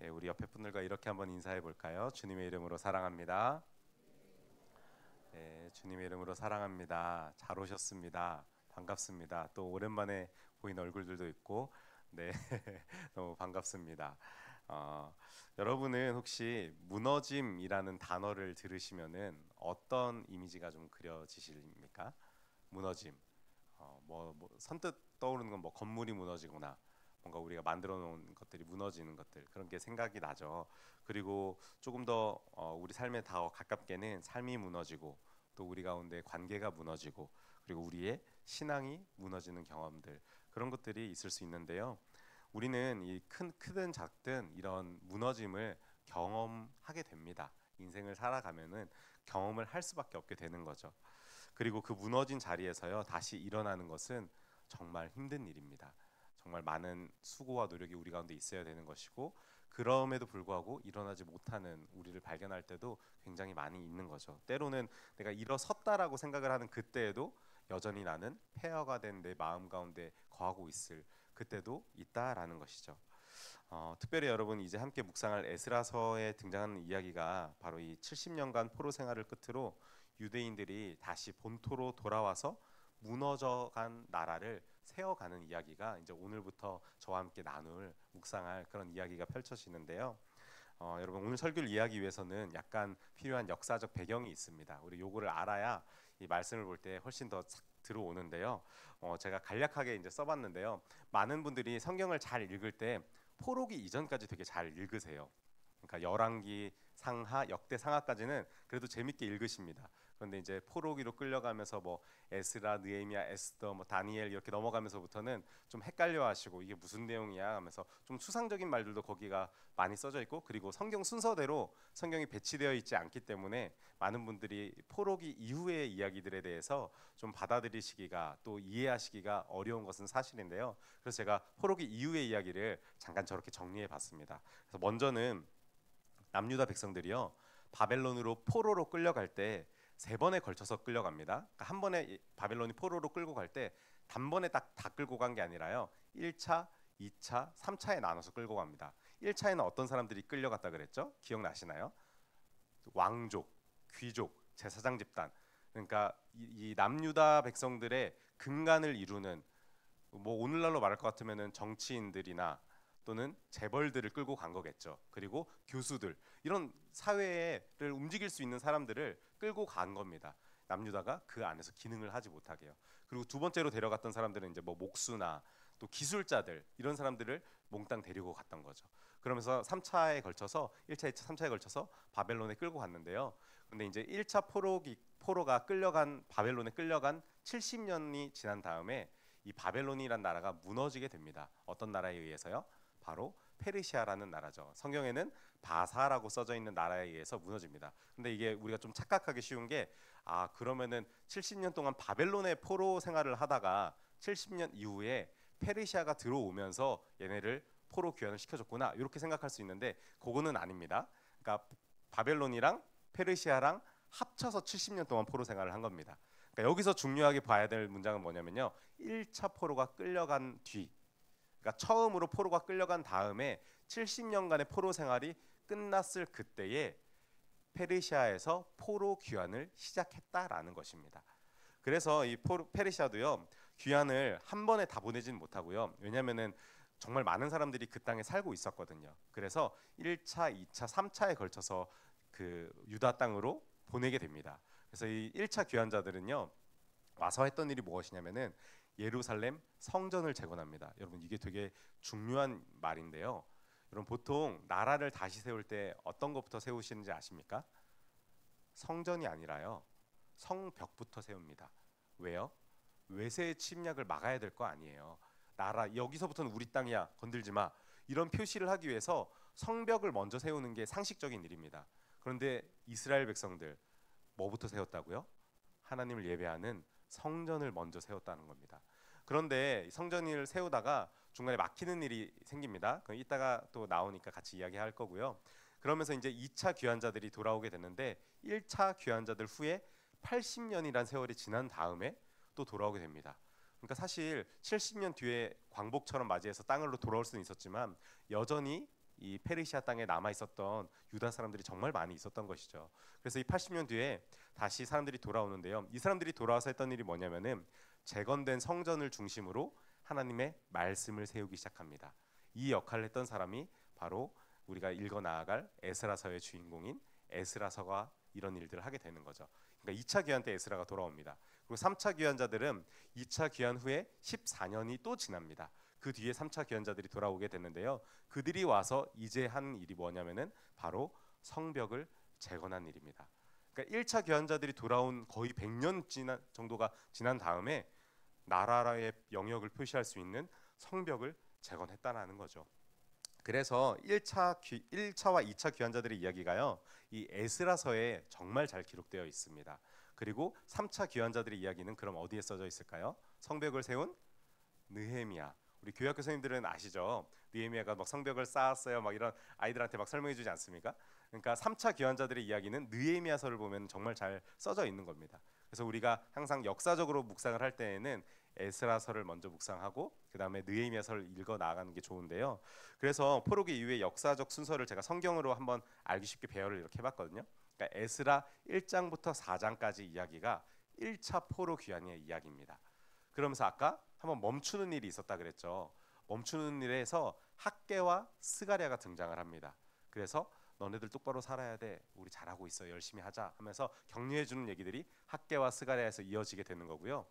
네, 우리 옆에 분들과 이렇게 한번 인사해 볼까요? 주님의 이름으로 사랑합니다. 네, 주님의 이름으로 사랑합니다. 잘 오셨습니다. 반갑습니다. 또 오랜만에 보이는 얼굴들도 있고, 네, 너무 반갑습니다. 어, 여러분은 혹시 무너짐이라는 단어를 들으시면은 어떤 이미지가 좀 그려지십니까? 무너짐. 선뜻 떠오르는 건 뭐 건물이 무너지거나 뭔가 우리가 만들어 놓은 것들이 무너지는 것들 그런 게 생각이 나죠. 그리고 조금 더 우리 삶에 더 가깝게는 삶이 무너지고 또 우리 가운데 관계가 무너지고 그리고 우리의 신앙이 무너지는 경험들 그런 것들이 있을 수 있는데요. 우리는 이 크든 작든 이런 무너짐을 경험하게 됩니다. 인생을 살아가면은 경험을 할 수밖에 없게 되는 거죠. 그리고 그 무너진 자리에서요 다시 일어나는 것은 정말 힘든 일입니다. 정말 많은 수고와 노력이 우리 가운데 있어야 되는 것이고 그럼에도 불구하고 일어나지 못하는 우리를 발견할 때도 굉장히 많이 있는 거죠. 때로는 내가 일어섰다라고 생각을 하는 그때에도 여전히 나는 폐허가 된 내 마음 가운데 거하고 있을 그때도 있다라는 것이죠. 특별히 여러분 이제 함께 묵상할 에스라서에 등장하는 이야기가 바로 이 70년간 포로 생활을 끝으로 유대인들이 다시 본토로 돌아와서 무너져간 나라를 세워가는 이야기가 이제 오늘부터 저와 함께 나눌 묵상할 그런 이야기가 펼쳐지는데요. 여러분 오늘 설교를 이해하기 위해서는 약간 필요한 역사적 배경이 있습니다. 우리 요거를 알아야 이 말씀을 볼 때 훨씬 더 들어오는데요. 제가 간략하게 이제 써봤는데요. 많은 분들이 성경을 잘 읽을 때 포로기 이전까지 되게 잘 읽으세요. 그러니까 열왕기 상하 역대 상하까지는 그래도 재밌게 읽으십니다. 그런데 이제 포로기로 끌려가면서 뭐 에스라, 느헤미야, 에스더, 뭐 다니엘 이렇게 넘어가면서부터는 좀 헷갈려하시고 이게 무슨 내용이야 하면서 좀 추상적인 말들도 거기가 많이 써져 있고 그리고 성경 순서대로 성경이 배치되어 있지 않기 때문에 많은 분들이 포로기 이후의 이야기들에 대해서 좀 받아들이시기가 또 이해하시기가 어려운 것은 사실인데요. 그래서 제가 포로기 이후의 이야기를 잠깐 저렇게 정리해 봤습니다. 그래서 먼저는 남유다 백성들이요 바벨론으로 포로로 끌려갈 때 세 번에 걸쳐서 끌려갑니다. 그러니까 한 번에 바벨론이 포로로 끌고 갈 때 단번에 딱 다 끌고 간 게 아니라요 1차, 2차, 3차에 나눠서 끌고 갑니다. 1차에는 어떤 사람들이 끌려갔다 그랬죠? 기억나시나요? 왕족, 귀족, 제사장 집단 그러니까 이 남유다 백성들의 근간을 이루는 뭐 오늘날로 말할 것 같으면은 정치인들이나 또는 재벌들을 끌고 간 거겠죠. 그리고 교수들 이런 사회를 움직일 수 있는 사람들을 끌고 간 겁니다. 남유다가 그 안에서 기능을 하지 못하게요. 그리고 두 번째로 데려갔던 사람들은 이제 뭐 목수나 또 기술자들 이런 사람들을 몽땅 데리고 갔던 거죠. 그러면서 3차에 걸쳐서 1차, 2차, 3차에 걸쳐서 바벨론에 끌고 갔는데요. 근데 이제 1차 포로가 끌려간 바벨론에 끌려간 70년이 지난 다음에 이 바벨론이란 나라가 무너지게 됩니다. 어떤 나라에 의해서요? 바로 페르시아라는 나라죠. 성경에는 바사라고 써져 있는 나라에 의해서 무너집니다. 근데 이게 우리가 좀 착각하기 쉬운 게 그러면은 70년 동안 바벨론의 포로 생활을 하다가 70년 이후에 페르시아가 들어오면서 얘네를 포로 귀환을 시켜줬구나 이렇게 생각할 수 있는데 그거는 아닙니다. 그러니까 바벨론이랑 페르시아랑 합쳐서 70년 동안 포로 생활을 한 겁니다. 그러니까 여기서 중요하게 봐야 될 문장은 뭐냐면요. 1차 포로가 끌려간 뒤 그러니까 처음으로 포로가 끌려간 다음에 70년간의 포로 생활이 끝났을 그때에 페르시아에서 포로 귀환을 시작했다라는 것입니다. 그래서 이 페르시아도요 귀환을 한 번에 다 보내지는 못하고요. 왜냐하면은 정말 많은 사람들이 그 땅에 살고 있었거든요. 그래서 1차, 2차, 3차에 걸쳐서 그 유다 땅으로 보내게 됩니다. 그래서 이 1차 귀환자들은요 와서 했던 일이 무엇이냐면은 예루살렘 성전을 재건합니다. 여러분 이게 되게 중요한 말인데요. 여러분 보통 나라를 다시 세울 때 어떤 것부터 세우시는지 아십니까? 성전이 아니라요. 성벽부터 세웁니다. 왜요? 외세의 침략을 막아야 될 거 아니에요. 나라 여기서부터는 우리 땅이야. 건들지 마. 이런 표시를 하기 위해서 성벽을 먼저 세우는 게 상식적인 일입니다. 그런데 이스라엘 백성들 뭐부터 세웠다고요? 하나님을 예배하는 성전을 먼저 세웠다는 겁니다. 그런데 성전을 세우다가 중간에 막히는 일이 생깁니다. 그럼 이따가 또 나오니까 같이 이야기할 거고요. 그러면서 이제 2차 귀환자들이 돌아오게 되는데 1차 귀환자들 후에 80년이란 세월이 지난 다음에 또 돌아오게 됩니다. 그러니까 사실 70년 뒤에 광복처럼 맞이해서 땅으로 돌아올 수는 있었지만 여전히 이 페르시아 땅에 남아 있었던 유다 사람들이 정말 많이 있었던 것이죠. 그래서 이 80년 뒤에 다시 사람들이 돌아오는데요. 이 사람들이 돌아와서 했던 일이 뭐냐면은 재건된 성전을 중심으로 하나님의 말씀을 세우기 시작합니다. 이 역할을 했던 사람이 바로 우리가 읽어 나아갈 에스라서의 주인공인 에스라서가 이런 일들을 하게 되는 거죠. 그러니까 2차 귀환 때 에스라가 돌아옵니다. 그리고 3차 귀환자들은 2차 귀환 후에 14년이 또 지납니다. 그 뒤에 3차 귀환자들이 돌아오게 됐는데요. 그들이 와서 이제 한 일이 뭐냐면은 바로 성벽을 재건한 일입니다. 그러니까 1차 귀환자들이 돌아온 거의 100년 정도가 지난 다음에 나라의 영역을 표시할 수 있는 성벽을 재건했다는 거죠. 그래서 1차와 2차 귀환자들의 이야기가요. 이 에스라서에 정말 잘 기록되어 있습니다. 그리고 3차 귀환자들의 이야기는 그럼 어디에 써져 있을까요? 성벽을 세운 느헤미야. 우리 교회학교 선생님들은 아시죠? 느헤미야가 막 성벽을 쌓았어요. 막 이런 아이들한테 막 설명해 주지 않습니까? 그러니까 3차 귀환자들의 이야기는 느헤미야서를 보면 정말 잘 써져 있는 겁니다. 그래서 우리가 항상 역사적으로 묵상을 할 때에는 에스라서를 먼저 묵상하고 그 다음에 느헤미야서를 읽어 나가는 게 좋은데요. 그래서 포로기 이후의 역사적 순서를 제가 성경으로 한번 알기 쉽게 배열을 이렇게 해봤거든요. 그러니까 에스라 1장부터 4장까지 이야기가 1차 포로 귀환의 이야기입니다. 그러면서 아까 한번 멈추는 일이 있었다 그랬죠. 멈추는 일에서 학개와 스가랴가 등장을 합니다. 그래서 너네들 똑바로 살아야 돼. 우리 잘하고 있어. 열심히 하자 하면서 격려해 주는 얘기들이 학개와 스가랴에서 이어지게 되는 거고요.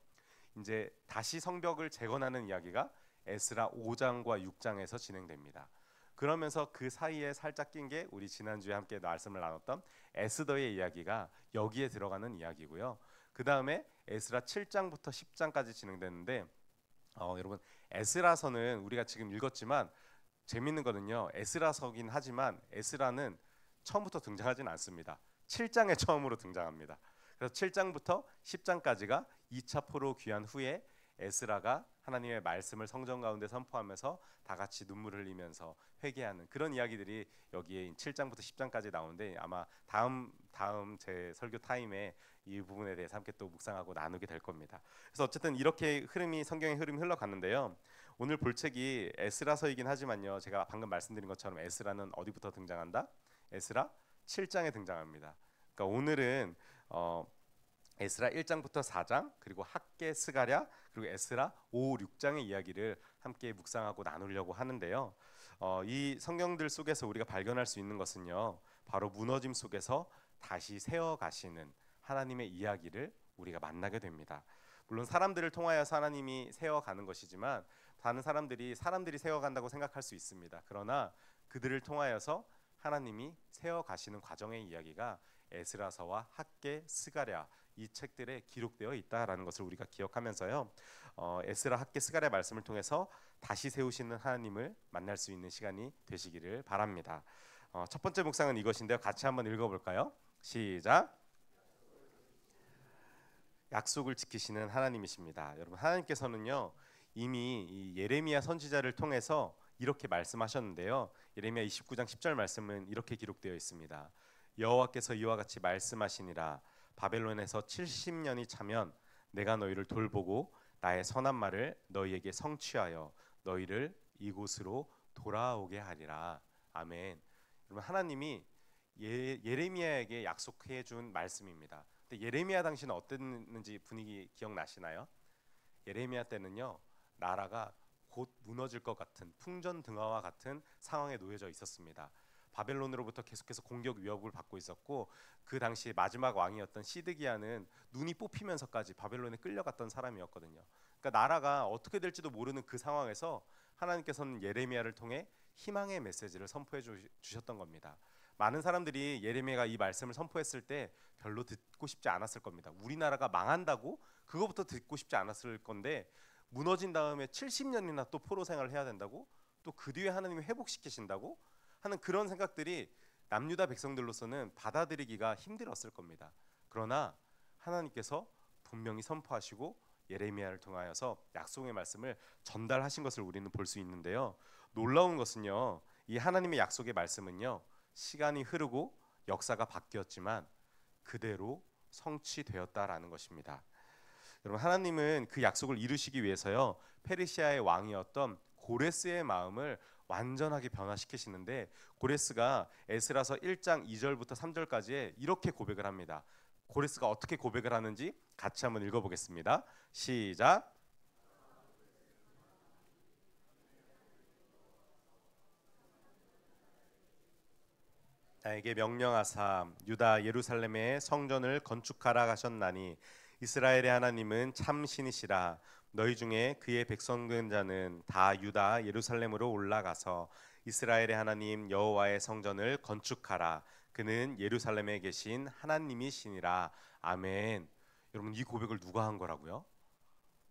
이제 다시 성벽을 재건하는 이야기가 에스라 5장과 6장에서 진행됩니다. 그러면서 그 사이에 살짝 낀 게 우리 지난주에 함께 말씀을 나눴던 에스더의 이야기가 여기에 들어가는 이야기고요. 그 다음에 에스라 7장부터 10장까지 진행되는데 여러분 에스라서는 우리가 지금 읽었지만 재밌는 거는요. 에스라서긴 하지만 에스라는 처음부터 등장하진 않습니다. 7장에 처음으로 등장합니다. 그래서 7장부터 10장까지가 2차 포로 귀환 후에 에스라가 하나님의 말씀을 성전 가운데 선포하면서 다 같이 눈물을 흘리면서 회개하는 그런 이야기들이 여기에 7장부터 10장까지 나오는데 아마 다음 제 설교 타임에 이 부분에 대해서 함께 또 묵상하고 나누게 될 겁니다. 그래서 어쨌든 이렇게 성경의 흐름이 흘러갔는데요. 오늘 볼 책이 에스라서이긴 하지만요. 제가 방금 말씀드린 것처럼 에스라는 어디부터 등장한다? 에스라 7장에 등장합니다. 그러니까 오늘은 에스라 1장부터 4장 그리고 학개 스가랴 그리고 에스라 5, 6장의 이야기를 함께 묵상하고 나누려고 하는데요. 이 성경들 속에서 우리가 발견할 수 있는 것은요. 바로 무너짐 속에서 다시 세워가시는 하나님의 이야기를 우리가 만나게 됩니다. 물론 사람들을 통하여서 하나님이 세워가는 것이지만 다른 사람들이 세워간다고 생각할 수 있습니다. 그러나 그들을 통하여서 하나님이 세워가시는 과정의 이야기가 에스라서와 학개, 스가랴 이 책들에 기록되어 있다라는 것을 우리가 기억하면서요. 에스라, 학개, 스가랴 말씀을 통해서 다시 세우시는 하나님을 만날 수 있는 시간이 되시기를 바랍니다. 첫 번째 묵상은 이것인데요. 같이 한번 읽어볼까요? 시작. 약속을 지키시는 하나님이십니다. 여러분 하나님께서는요. 이미 이 예레미야 선지자를 통해서 이렇게 말씀하셨는데요. 예레미야 29장 10절 말씀은 이렇게 기록되어 있습니다. 여호와께서 이와 같이 말씀하시니라. 바벨론에서 70년이 차면 내가 너희를 돌보고 나의 선한 말을 너희에게 성취하여 너희를 이곳으로 돌아오게 하리라. 아멘. 여러분 하나님이 예레미야에게 약속해 준 말씀입니다. 근데 예레미야 당시는 어땠는지 분위기 기억나시나요? 예레미야 때는요. 나라가 곧 무너질 것 같은 풍전등화와 같은 상황에 놓여져 있었습니다. 바벨론으로부터 계속해서 공격 위협을 받고 있었고 그 당시 마지막 왕이었던 시드기야는 눈이 뽑히면서까지 바벨론에 끌려갔던 사람이었거든요. 그러니까 나라가 어떻게 될지도 모르는 그 상황에서 하나님께서는 예레미야를 통해 희망의 메시지를 선포해 주셨던 겁니다. 많은 사람들이 예레미야가 이 말씀을 선포했을 때 별로 듣고 싶지 않았을 겁니다. 우리나라가 망한다고 그거부터 듣고 싶지 않았을 건데 무너진 다음에 70년이나 또 포로 생활을 해야 된다고 또 그 뒤에 하나님이 회복시키신다고 하는 그런 생각들이 남유다 백성들로서는 받아들이기가 힘들었을 겁니다. 그러나 하나님께서 분명히 선포하시고 예레미야를 통하여서 약속의 말씀을 전달하신 것을 우리는 볼 수 있는데요. 놀라운 것은요. 이 하나님의 약속의 말씀은요. 시간이 흐르고 역사가 바뀌었지만 그대로 성취되었다라는 것입니다. 여러분 하나님은 그 약속을 이루시기 위해서요. 페르시아의 왕이었던 고레스의 마음을 완전하게 변화시키시는데, 고레스가 에스라서 1장 2절부터 3절까지에 이렇게 고백을 합니다. 고레스가 어떻게 고백을 하는지 같이 한번 읽어보겠습니다. 시작. 나에게 명령하사 유다 예루살렘의 성전을 건축하라 하셨나니 이스라엘의 하나님은 참 신이시라. 너희 중에 그의 백성 된 자는 다 유다 예루살렘으로 올라가서 이스라엘의 하나님 여호와의 성전을 건축하라. 그는 예루살렘에 계신 하나님이시니라. 아멘. 여러분, 이 고백을 누가 한 거라고요?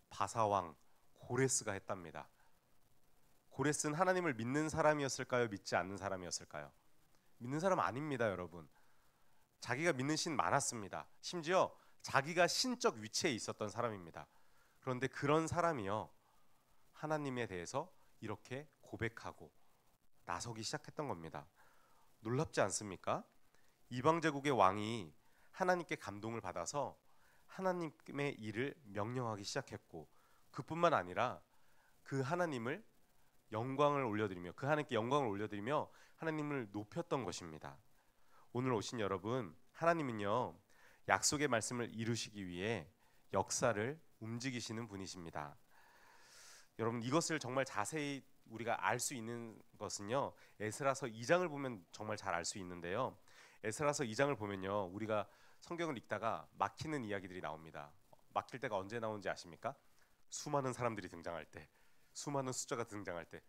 바사왕 고레스가 했답니다. 고레스는 하나님을 믿는 사람이었을까요? 믿지 않는 사람이었을까요? 믿는 사람 아닙니다, 여러분. 자기가 믿는 신 많았습니다. 심지어 자기가 신적 위치에 있었던 사람입니다. 그런데 그런 사람이요, 하나님에 대해서 이렇게 고백하고 나서기 시작했던 겁니다. 놀랍지 않습니까? 이방 제국의 왕이 하나님께 감동을 받아서 하나님의 일을 명령하기 시작했고, 그뿐만 아니라 그 하나님을 영광을 올려드리며, 그 하나님께 영광을 올려드리며 하나님을 높였던 것입니다. 오늘 오신 여러분, 하나님은요, 약속의 말씀을 이루시기 위해 역사를 움직이시는 분이십니다. 여러분, 이것을 정말 자세히 우리가 알 수 있는 것은요, 에스라서 2장을 보면 정말 잘 알 수 있는데요. 에스라서 2장을 보면요, 우리가 성경을 읽다가 막히는 이야기들이 나옵니다. 막힐 때가 언제 나오는지 아십니까? 수많은 사람들이 등장할 때, 수많은 숫자가 등장할 때,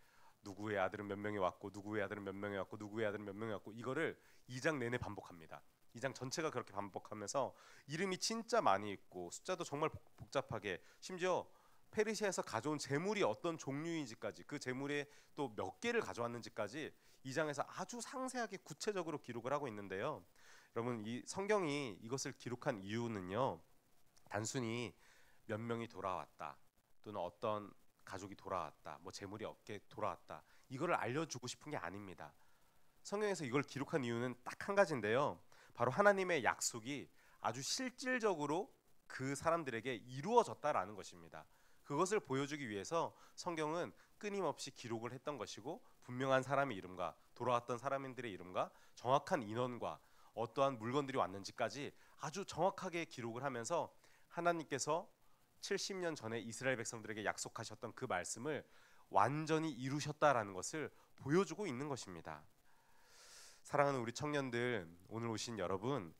누구의 아들은 몇 명이 왔고, 누구의 아들은 몇 명이 왔고, 누구의 아들은 몇 명이 왔고, 이거를 2장 내내 반복합니다. 2장 전체가 그렇게 반복하면서 이름이 진짜 많이 있고 숫자도 정말 복잡하게, 심지어 페르시아에서 가져온 재물이 어떤 종류인지까지, 그 재물에 또 몇 개를 가져왔는지까지 2장에서 아주 상세하게 구체적으로 기록을 하고 있는데요. 여러분, 이 성경이 이것을 기록한 이유는요, 단순히 몇 명이 돌아왔다, 또는 어떤 가족이 돌아왔다, 뭐 재물이 없게 돌아왔다, 이거를 알려주고 싶은 게 아닙니다. 성경에서 이걸 기록한 이유는 딱 한 가지인데요, 바로 하나님의 약속이 아주 실질적으로 그 사람들에게 이루어졌다라는 것입니다. 그것을 보여주기 위해서 성경은 끊임없이 기록을 했던 것이고, 분명한 사람의 이름과 돌아왔던 사람들의 이름과 정확한 인원과 어떠한 물건들이 왔는지까지 아주 정확하게 기록을 하면서 하나님께서 70년 전에 이스라엘 백성들에게 약속하셨던 그 말씀을 완전히 이루셨다라는 것을 보여주고 있는 것입니다. 사랑하는 우리 청년들, 오늘 오신 여러분,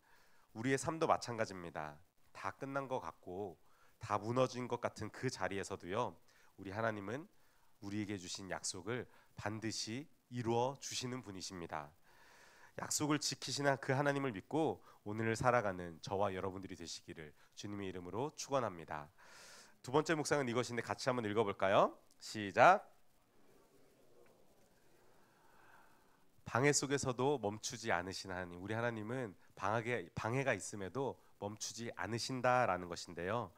우리의 삶도 마찬가지입니다. 다 끝난 것 같고 다 무너진 것 같은 그 자리에서도요, 우리 하나님은 우리에게 주신 약속을 반드시 이루어 주시는 분이십니다. 약속을 지키시는 그 하나님을 믿고 오늘을 살아가는 저와 여러분들이 되시기를 주님의 이름으로 축원합니다. 두 번째 묵상은 이것인데 같이 한번 읽어볼까요? 시작. 방해 속에서도 멈추지 않으신 하나님, 우리 하나님은 방해가 있음에도 멈추지 않으신다라는 것인데요.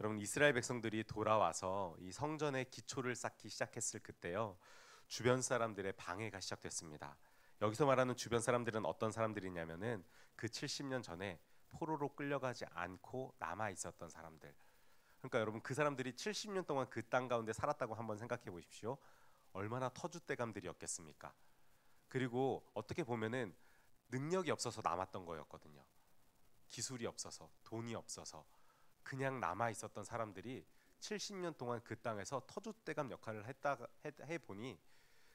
여러분, 이스라엘 백성들이 돌아와서 이 성전의 기초를 쌓기 시작했을 그때요, 주변 사람들의 방해가 시작됐습니다. 여기서 말하는 주변 사람들은 어떤 사람들이냐면은 그 70년 전에 포로로 끌려가지 않고 남아 있었던 사람들. 그러니까 여러분, 그 사람들이 70년 동안 그 땅 가운데 살았다고 한번 생각해 보십시오. 얼마나 터줏대감들이었겠습니까? 그리고 어떻게 보면은 능력이 없어서 남았던 거였거든요. 기술이 없어서, 돈이 없어서 그냥 남아 있었던 사람들이 70년 동안 그 땅에서 터줏대감 역할을 해보니,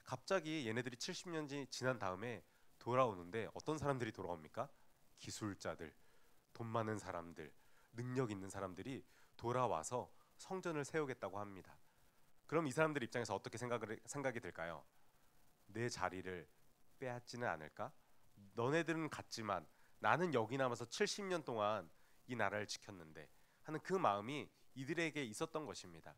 갑자기 얘네들이 70년이 지난 다음에 돌아오는데 어떤 사람들이 돌아옵니까? 기술자들, 돈 많은 사람들, 능력 있는 사람들이 돌아와서 성전을 세우겠다고 합니다. 그럼 이 사람들 입장에서 어떻게 생각이 들까요? 내 자리를 빼앗지는 않을까? 너네들은 갔지만 나는 여기 남아서 70년 동안 이 나라를 지켰는데 하는 그 마음이 이들에게 있었던 것입니다.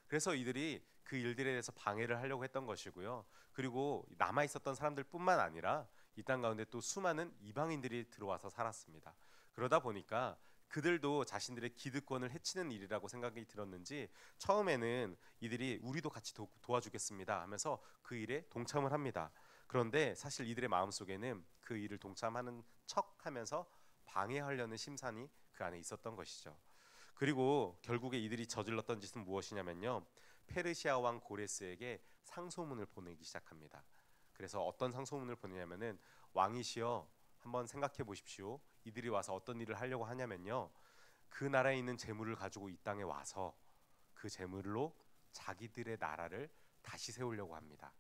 그래서 이들이 그 일들에 대해서 방해를 하려고 했던 것이고요. 그리고 남아 있었던 사람들뿐만 아니라 이 땅 가운데 또 수많은 이방인들이 들어와서 살았습니다. 그러다 보니까 그들도 자신들의 기득권을 해치는 일이라고 생각이 들었는지 처음에는 이들이 우리도 같이 도와주겠습니다 하면서 그 일에 동참을 합니다. 그런데 사실 이들의 마음속에는 그 일을 동참하는 척하면서 방해하려는 심산이 그 안에 있었던 것이죠. 그리고 결국에 이들이 저질렀던 짓은 무엇이냐면요, 페르시아 왕 고레스에게 상소문을 보내기 시작합니다. 그래서 어떤 상소문을 보내냐면은 왕이시여 한번 생각해 보십시오. 이들이 와서 어떤 일을 하려고 하냐면요. 그 나라에 있는 재물을 가지고 이 땅에 와서 그 재물로 자기들의 나라를 다시 세우려고 합니다.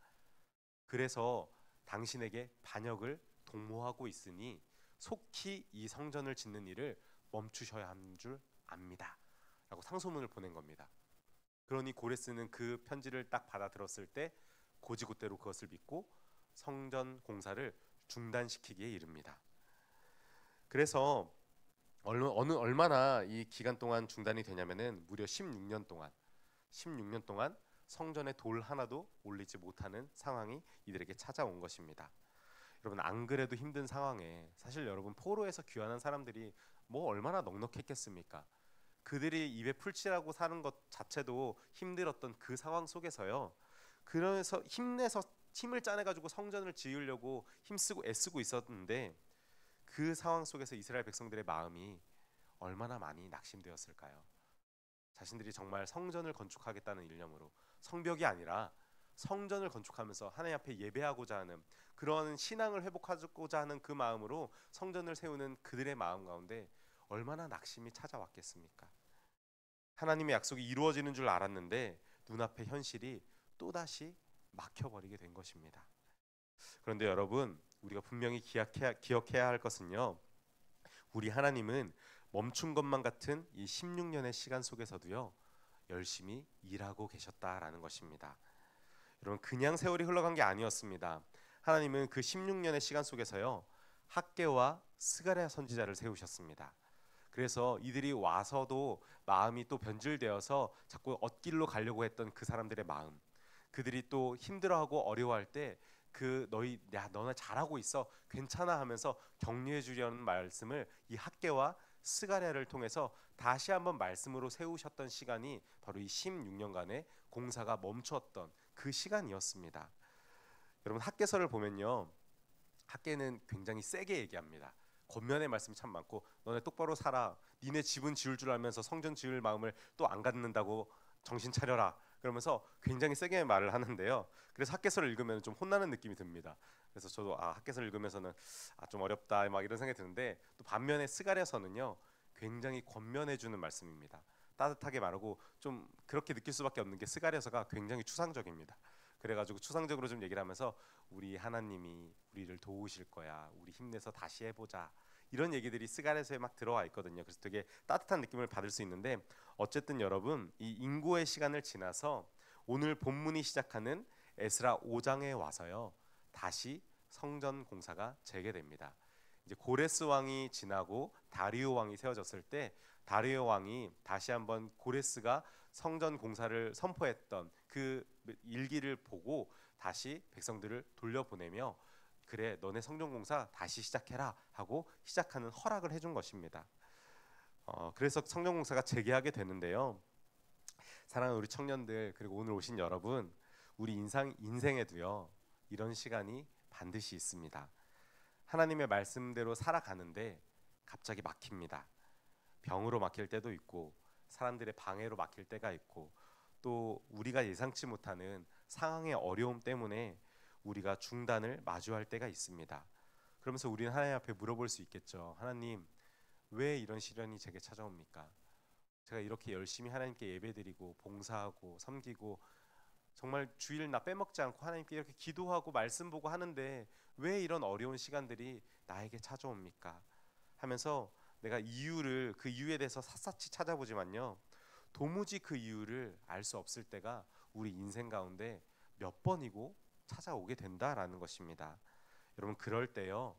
그래서 당신에게 반역을 독모하고 있으니 속히 이 성전을 짓는 일을 멈추셔야 하는 줄 압니다. 라고 상소문을 보낸 겁니다. 그러니 고레스는 그 편지를 딱 받아들었을 때 고지고대로 그것을 믿고 성전 공사를 중단시키기에 이릅니다. 그래서 얼마나 이 기간 동안 중단이 되냐면은 무려 16년 동안 성전에 돌 하나도 올리지 못하는 상황이 이들에게 찾아온 것입니다. 여러분 안 그래도 힘든 상황에 사실 여러분 포로에서 귀환한 사람들이 뭐 얼마나 넉넉했겠습니까? 그들이 입에 풀칠하고 사는 것 자체도 힘들었던 그 상황 속에서요. 그래서 힘내서 힘을 짜내 가지고 성전을 지으려고 힘쓰고 애쓰고 있었는데 그 상황 속에서 이스라엘 백성들의 마음이 얼마나 많이 낙심되었을까요? 자신들이 정말 성전을 건축하겠다는 일념으로 성벽이 아니라 성전을 건축하면서 하나님 앞에 예배하고자 하는 그런 신앙을 회복하고자 하는 그 마음으로 성전을 세우는 그들의 마음 가운데 얼마나 낙심이 찾아왔겠습니까? 하나님의 약속이 이루어지는 줄 알았는데 눈앞의 현실이 또다시 막혀버리게 된 것입니다. 그런데 여러분 우리가 분명히 기억해야 할 것은요. 우리 하나님은 멈춘 것만 같은 이 16년의 시간 속에서도요. 열심히 일하고 계셨다라는 것입니다. 여러분 그냥 세월이 흘러간 게 아니었습니다. 하나님은 그 16년의 시간 속에서요. 학개와 스가랴 선지자를 세우셨습니다. 그래서 이들이 와서도 마음이 또 변질되어서 자꾸 엇길로 가려고 했던 그 사람들의 마음, 그들이 또 힘들어하고 어려워할 때 그 너네 잘하고 있어 괜찮아 하면서 격려해 주려는 말씀을 이 학개와 스가랴를 통해서 다시 한번 말씀으로 세우셨던 시간이 바로 이 16년간의 공사가 멈췄던 그 시간이었습니다. 여러분 학개서를 보면요. 학개는 굉장히 세게 얘기합니다. 권면의 말씀이 참 많고 너네 똑바로 살아. 니네 집은 지을 줄 알면서 성전 지을 마음을 또 안 갖는다고 정신 차려라. 그러면서 굉장히 세게 말을 하는데요. 그래서 학개서를 읽으면 좀 혼나는 느낌이 듭니다. 그래서 저도 학개서를 읽으면서는 좀 어렵다 막 이런 생각이 드는데 또 반면에 스가랴서는요. 굉장히 권면해 주는 말씀입니다. 따뜻하게 말하고 좀 그렇게 느낄 수밖에 없는 게 스가랴서가 굉장히 추상적입니다. 그래가지고 추상적으로 좀 얘기를 하면서 우리 하나님이 우리를 도우실 거야. 우리 힘내서 다시 해보자. 이런 얘기들이 스가랴서에 막 들어와 있거든요. 그래서 되게 따뜻한 느낌을 받을 수 있는데 어쨌든 여러분 이 인고의 시간을 지나서 오늘 본문이 시작하는 에스라 5장에 와서요. 다시 성전 공사가 재개됩니다. 이제 고레스 왕이 지나고 다리오 왕이 세워졌을 때 다리오 왕이 다시 한번 고레스가 성전 공사를 선포했던 그 일기를 보고 다시 백성들을 돌려보내며 그래 너네 성전 공사 다시 시작해라 하고 시작하는 허락을 해준 것입니다. 그래서 성전 공사가 재개하게 되는데요. 사랑하는 우리 청년들 그리고 오늘 오신 여러분 우리 인생에도요 이런 시간이 반드시 있습니다. 하나님의 말씀대로 살아가는데 갑자기 막힙니다. 병으로 막힐 때도 있고 사람들의 방해로 막힐 때가 있고 또 우리가 예상치 못하는 상황의 어려움 때문에 우리가 중단을 마주할 때가 있습니다. 그러면서 우리는 하나님 앞에 물어볼 수 있겠죠. 하나님 왜 이런 시련이 제게 찾아옵니까? 제가 이렇게 열심히 하나님께 예배드리고 봉사하고 섬기고 정말 주일 나 빼먹지 않고 하나님께 이렇게 기도하고 말씀 보고 하는데 왜 이런 어려운 시간들이 나에게 찾아옵니까? 하면서 내가 그 이유에 대해서 샅샅이 찾아보지만요. 도무지 그 이유를 알 수 없을 때가 우리 인생 가운데 몇 번이고 찾아오게 된다라는 것입니다. 여러분 그럴 때요.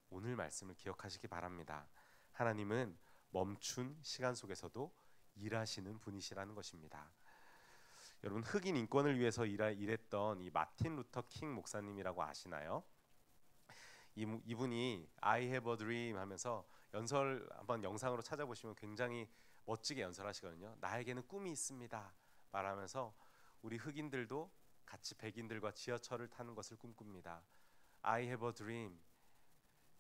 오늘 말씀을 기억하시기 바랍니다. 하나님은 멈춘 시간 속에서도 일하시는 분이시라는 것입니다. 여러분 흑인 인권을 위해서 일했던 이 마틴 루터 킹 목사님이라고 아시나요? 이분이 I have a dream 하면서 연설 한번 영상으로 찾아보시면 굉장히 멋지게 연설하시거든요. 나에게는 꿈이 있습니다 말하면서 우리 흑인들도 같이 백인들과 지하철을 타는 것을 꿈꿉니다. I have a dream.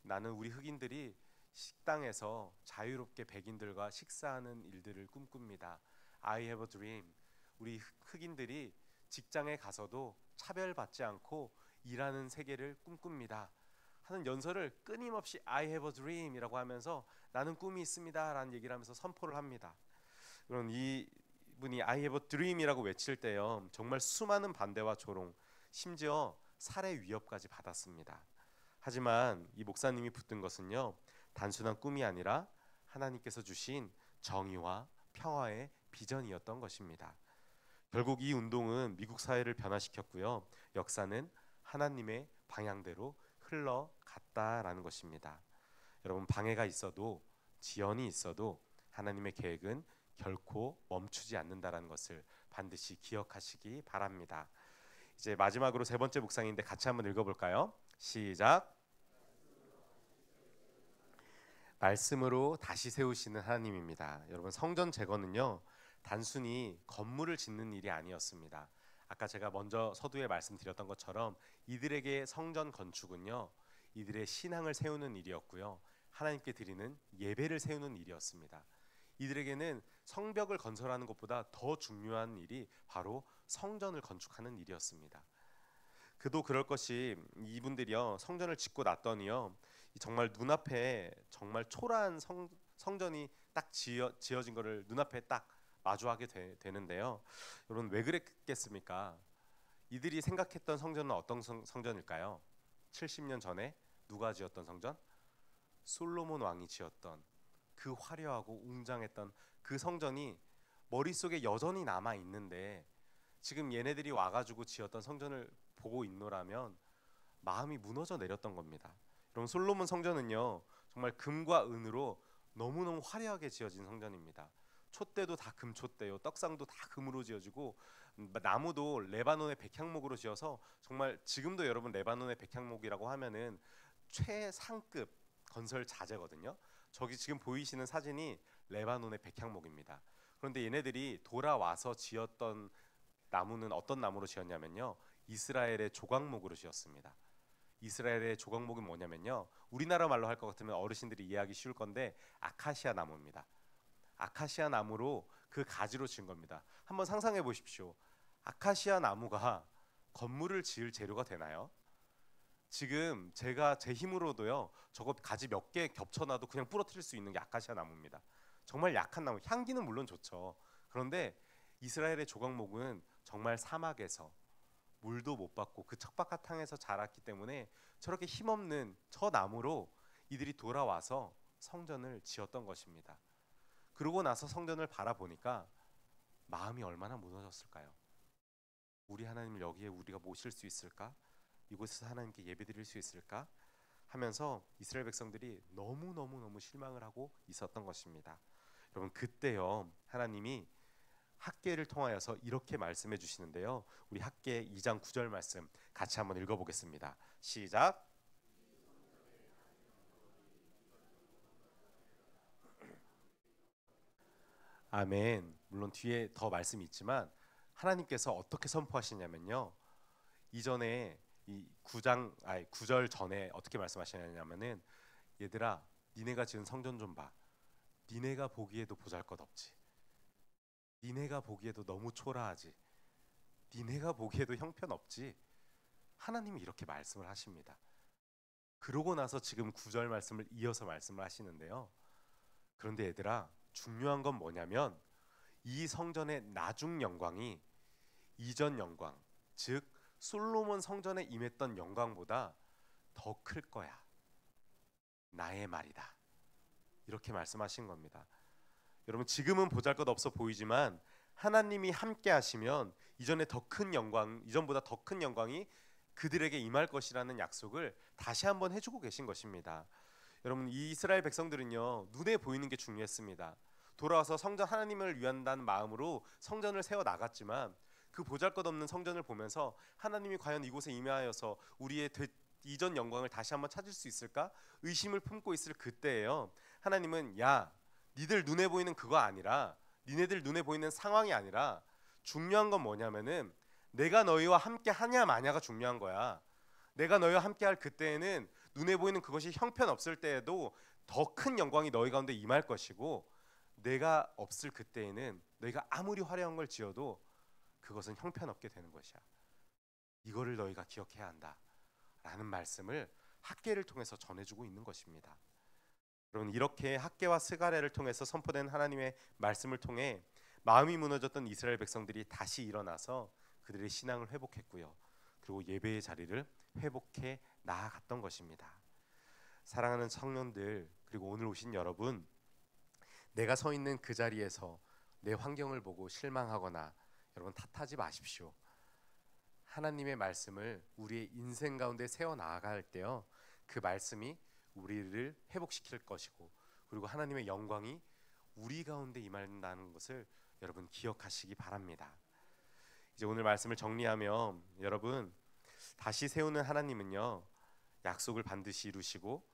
나는 우리 흑인들이 식당에서 자유롭게 백인들과 식사하는 일들을 꿈꿉니다. I have a dream. 우리 흑인들이 직장에 가서도 차별받지 않고 일하는 세계를 꿈꿉니다 하는 연설을 끊임없이 I have a dream이라고 하면서 나는 꿈이 있습니다 라는 얘기를 하면서 선포를 합니다. 그런 이분이 I have a dream이라고 외칠 때요, 정말 수많은 반대와 조롱, 심지어 살해 위협까지 받았습니다. 하지만 이 목사님이 붙든 것은요, 단순한 꿈이 아니라 하나님께서 주신 정의와 평화의 비전이었던 것입니다. 결국 이 운동은 미국 사회를 변화시켰고요, 역사는 하나님의 방향대로 흘러갔다라는 것입니다. 여러분, 방해가 있어도 지연이 있어도 하나님의 계획은 결코 멈추지 않는다라는 것을 반드시 기억하시기 바랍니다. 이제 마지막으로 세 번째 묵상인데 같이 한번 읽어볼까요? 시작. 말씀으로 다시 세우시는 하나님입니다. 여러분, 성전 재건은요, 단순히 건물을 짓는 일이 아니었습니다. 아까 제가 먼저 서두에 말씀드렸던 것처럼 이들에게 성전 건축은요, 이들의 신앙을 세우는 일이었고요, 하나님께 드리는 예배를 세우는 일이었습니다. 이들에게는 성벽을 건설하는 것보다 더 중요한 일이 바로 성전을 건축하는 일이었습니다. 그도 그럴 것이, 이분들이요, 성전을 짓고 났더니요, 정말 눈앞에 정말 초라한 성전이 딱 지어진 거를 눈앞에 딱 마주하게 되는데요. 여러분, 왜 그랬겠습니까? 이들이 생각했던 성전은 어떤 성전일까요? 70년 전에 누가 지었던 성전? 솔로몬 왕이 지었던 그 화려하고 웅장했던 그 성전이 머릿속에 여전히 남아 있는데, 지금 얘네들이 와가지고 지었던 성전을 보고 있노라면 마음이 무너져 내렸던 겁니다. 여러분, 솔로몬 성전은요, 정말 금과 은으로 너무너무 화려하게 지어진 성전입니다. 촛대도 다 금촛대요. 떡상도 다 금으로 지어지고, 나무도 레바논의 백향목으로 지어서 정말 지금도 여러분 레바논의 백향목이라고 하면은 최상급 건설 자재거든요. 저기 지금 보이시는 사진이 레바논의 백향목입니다. 그런데 얘네들이 돌아와서 지었던 나무는 어떤 나무로 지었냐면요, 이스라엘의 조각목으로 지었습니다. 이스라엘의 조각목은 뭐냐면요, 우리나라 말로 할 것 같으면 어르신들이 이해하기 쉬울 건데 아카시아 나무입니다. 아카시아 나무로 그 가지로 지은 겁니다. 한번 상상해 보십시오. 아카시아 나무가 건물을 지을 재료가 되나요? 지금 제가 제 힘으로도요, 저거 가지 몇 개 겹쳐놔도 그냥 부러뜨릴 수 있는 게 아카시아 나무입니다. 정말 약한 나무, 향기는 물론 좋죠. 그런데 이스라엘의 조각목은 정말 사막에서 물도 못 받고 그 척박한 땅에서 자랐기 때문에 저렇게 힘없는 저 나무로 이들이 돌아와서 성전을 지었던 것입니다. 그러고 나서 성전을 바라보니까 마음이 얼마나 무너졌을까요? 우리 하나님을 여기에 우리가 모실 수 있을까? 이곳에서 하나님께 예배드릴 수 있을까? 하면서 이스라엘 백성들이 너무 실망을 하고 있었던 것입니다. 여러분, 그때요, 하나님이 학개를 통하여서 이렇게 말씀해 주시는데요, 우리 학개 2장 9절 말씀 같이 한번 읽어보겠습니다. 시작. 아멘. 물론 뒤에 더 말씀이 있지만 하나님께서 어떻게 선포하시냐면요, 이전에 이 9절 전에 어떻게 말씀하시냐면은, 얘들아, 니네가 지은 성전 좀 봐. 니네가 보기에도 보잘것없지. 니네가 보기에도 너무 초라하지. 니네가 보기에도 형편없지. 하나님이 이렇게 말씀을 하십니다. 그러고 나서 지금 9절 말씀을 이어서 말씀을 하시는데요, 그런데 얘들아, 중요한 건 뭐냐면 이 성전의 나중 영광이 이전 영광, 즉 솔로몬 성전에 임했던 영광보다 더 클 거야. 나의 말이다. 이렇게 말씀하신 겁니다. 여러분, 지금은 보잘것없어 보이지만 하나님이 함께 하시면 이전에 더 큰 영광, 이전보다 더 큰 영광이 그들에게 임할 것이라는 약속을 다시 한번 해주고 계신 것입니다. 여러분, 이 이스라엘 백성들은요, 눈에 보이는 게 중요했습니다. 돌아와서 성전, 하나님을 위한다는 마음으로 성전을 세워 나갔지만 그 보잘것없는 성전을 보면서 하나님이 과연 이곳에 임하여서 우리의 이전 영광을 다시 한번 찾을 수 있을까? 의심을 품고 있을 그때예요, 하나님은 야, 니들 눈에 보이는 그거 아니라, 니네들 눈에 보이는 상황이 아니라 중요한 건 뭐냐면은 내가 너희와 함께 하냐 마냐가 중요한 거야. 내가 너희와 함께 할 그때에는 눈에 보이는 그것이 형편없을 때에도 더 큰 영광이 너희 가운데 임할 것이고, 내가 없을 그때에는 너희가 아무리 화려한 걸 지어도 그것은 형편없게 되는 것이야. 이거를 너희가 기억해야 한다 라는 말씀을 학계를 통해서 전해주고 있는 것입니다. 여러분, 이렇게 학계와 스가랴를 통해서 선포된 하나님의 말씀을 통해 마음이 무너졌던 이스라엘 백성들이 다시 일어나서 그들의 신앙을 회복했고요, 그리고 예배의 자리를 회복해 나아갔던 것입니다. 사랑하는 청년들, 그리고 오늘 오신 여러분, 내가 서 있는 그 자리에서 내 환경을 보고 실망하거나 여러분 탓하지 마십시오. 하나님의 말씀을 우리의 인생 가운데 세워 나아갈 때요, 그 말씀이 우리를 회복시킬 것이고, 그리고 하나님의 영광이 우리 가운데 임한다는 것을 여러분 기억하시기 바랍니다. 이제 오늘 말씀을 정리하면, 여러분, 다시 세우는 하나님은요, 약속을 반드시 이루시고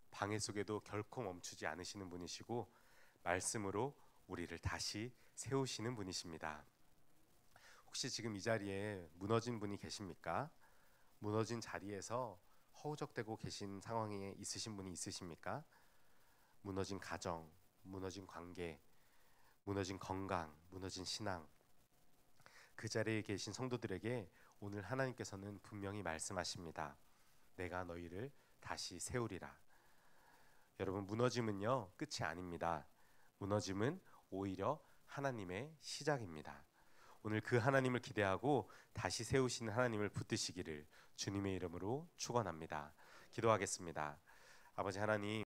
방해 속에도 결코 멈추지 않으시는 분이시고, 말씀으로 우리를 다시 세우시는 분이십니다. 혹시 지금 이 자리에 무너진 분이 계십니까? 무너진 자리에서 허우적대고 계신 상황에 있으신 분이 있으십니까? 무너진 가정, 무너진 관계, 무너진 건강, 무너진 신앙, 그 자리에 계신 성도들에게 오늘 하나님께서는 분명히 말씀하십니다. 내가 너희를 다시 세우리라. 여러분, 무너짐은요, 끝이 아닙니다. 무너짐은 오히려 하나님의 시작입니다. 오늘 그 하나님을 기대하고 다시 세우시는 하나님을 붙드시기를 주님의 이름으로 축원합니다. 기도하겠습니다. 아버지 하나님,